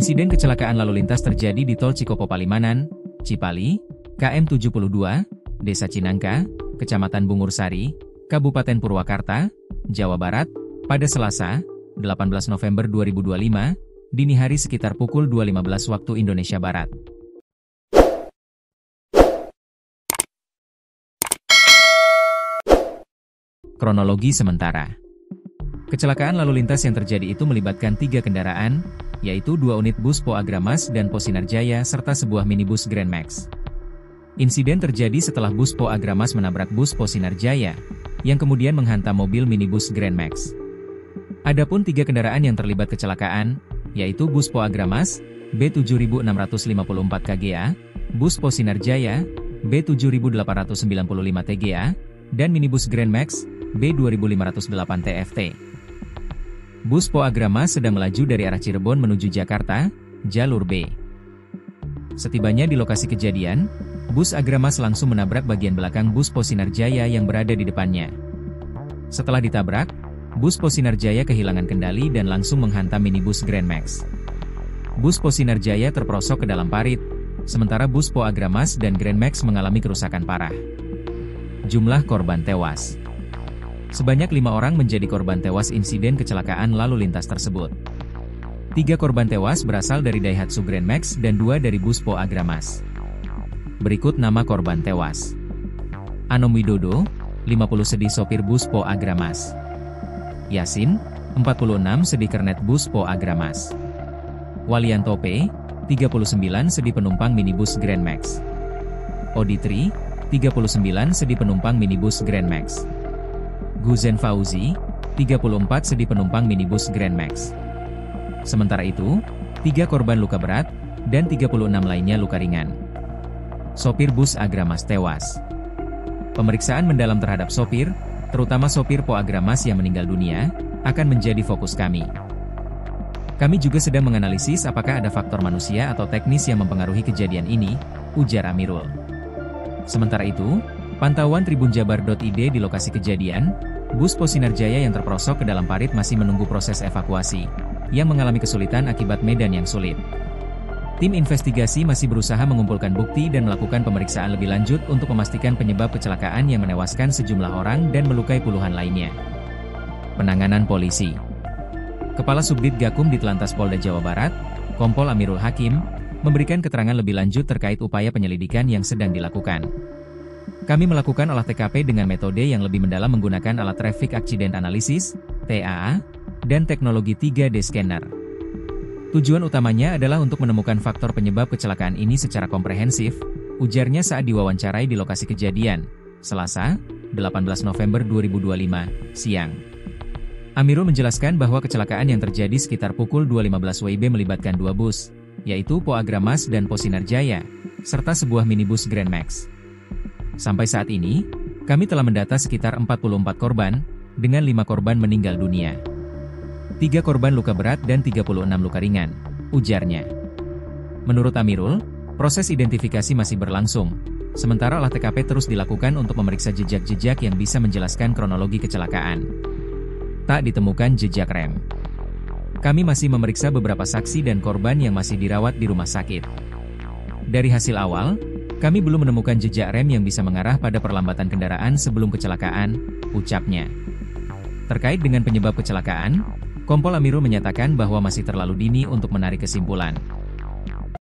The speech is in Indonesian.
Insiden kecelakaan lalu lintas terjadi di Tol Cikopo Palimanan, Cipali, KM 72, Desa Cinangka, Kecamatan Bungursari, Kabupaten Purwakarta, Jawa Barat, pada Selasa, 18 November 2025, dini hari sekitar pukul 2.15 waktu Indonesia Barat. Kronologi sementara. Kecelakaan lalu lintas yang terjadi itu melibatkan 3 kendaraan, yaitu 2 unit bus Po Agramas dan Po Sinarjaya serta sebuah minibus Grand Max. Insiden terjadi setelah bus Po Agramas menabrak bus Po Sinarjaya, yang kemudian menghantam mobil minibus Grand Max. Adapun 3 kendaraan yang terlibat kecelakaan, yaitu bus Po Agramas, B7654 KGA, bus Po Sinarjaya, B7895 TGA, dan minibus Grand Max, B2508 TFT. Bus Po Agramas sedang melaju dari arah Cirebon menuju Jakarta, jalur B. Setibanya di lokasi kejadian, bus Agramas langsung menabrak bagian belakang bus Po Sinarjaya yang berada di depannya. Setelah ditabrak, bus Po Sinarjaya kehilangan kendali dan langsung menghantam minibus Grand Max. Bus Po Sinarjaya terperosok ke dalam parit, sementara bus Po Agramas dan Grand Max mengalami kerusakan parah. Jumlah korban tewas. Sebanyak 5 orang menjadi korban tewas insiden kecelakaan lalu lintas tersebut. 3 korban tewas berasal dari Daihatsu Grand Max dan 2 dari bus Po Agramas. Berikut nama korban tewas. Anom Widodo, 50 sedi sopir bus Po Agramas. Yasin, 46 sedi kernet bus Po Agramas. Walianto P, 39 sedi penumpang minibus Grand Max. Oditri, 39 sedi penumpang minibus Grand Max. Guzen Fauzi, 34 sedi penumpang minibus Grand Max. Sementara itu, 3 korban luka berat, dan 36 lainnya luka ringan. Sopir bus Agramas tewas. Pemeriksaan mendalam terhadap sopir, terutama sopir Po Agramas yang meninggal dunia, akan menjadi fokus kami. Kami juga sedang menganalisis apakah ada faktor manusia atau teknis yang mempengaruhi kejadian ini, ujar Amirul. Sementara itu, pantauan tribunjabar.id di lokasi kejadian, bus Po Sinarjaya yang terperosok ke dalam parit masih menunggu proses evakuasi, yang mengalami kesulitan akibat medan yang sulit. Tim investigasi masih berusaha mengumpulkan bukti dan melakukan pemeriksaan lebih lanjut untuk memastikan penyebab kecelakaan yang menewaskan sejumlah orang dan melukai puluhan lainnya. Penanganan polisi. Kepala Subdit Gakum Ditlantas Polda Jawa Barat, Kompol Amirul Hakim, memberikan keterangan lebih lanjut terkait upaya penyelidikan yang sedang dilakukan. Kami melakukan olah TKP dengan metode yang lebih mendalam menggunakan alat Traffic Accident Analysis, TAA, dan teknologi 3D Scanner. Tujuan utamanya adalah untuk menemukan faktor penyebab kecelakaan ini secara komprehensif, ujarnya saat diwawancarai di lokasi kejadian, Selasa, 18 November 2025, siang. Amirul menjelaskan bahwa kecelakaan yang terjadi sekitar pukul 2.15 WIB melibatkan 2 bus, yaitu Po Agramas dan Po Sinarjaya, serta sebuah minibus Grand Max. Sampai saat ini, kami telah mendata sekitar 44 korban, dengan 5 korban meninggal dunia. 3 korban luka berat dan 36 luka ringan, ujarnya. Menurut Amirul, proses identifikasi masih berlangsung, sementara olah TKP terus dilakukan untuk memeriksa jejak-jejak yang bisa menjelaskan kronologi kecelakaan. Tak ditemukan jejak rem. Kami masih memeriksa beberapa saksi dan korban yang masih dirawat di rumah sakit. Dari hasil awal, kami belum menemukan jejak rem yang bisa mengarah pada perlambatan kendaraan sebelum kecelakaan, ucapnya. Terkait dengan penyebab kecelakaan, Kompol Amirul menyatakan bahwa masih terlalu dini untuk menarik kesimpulan.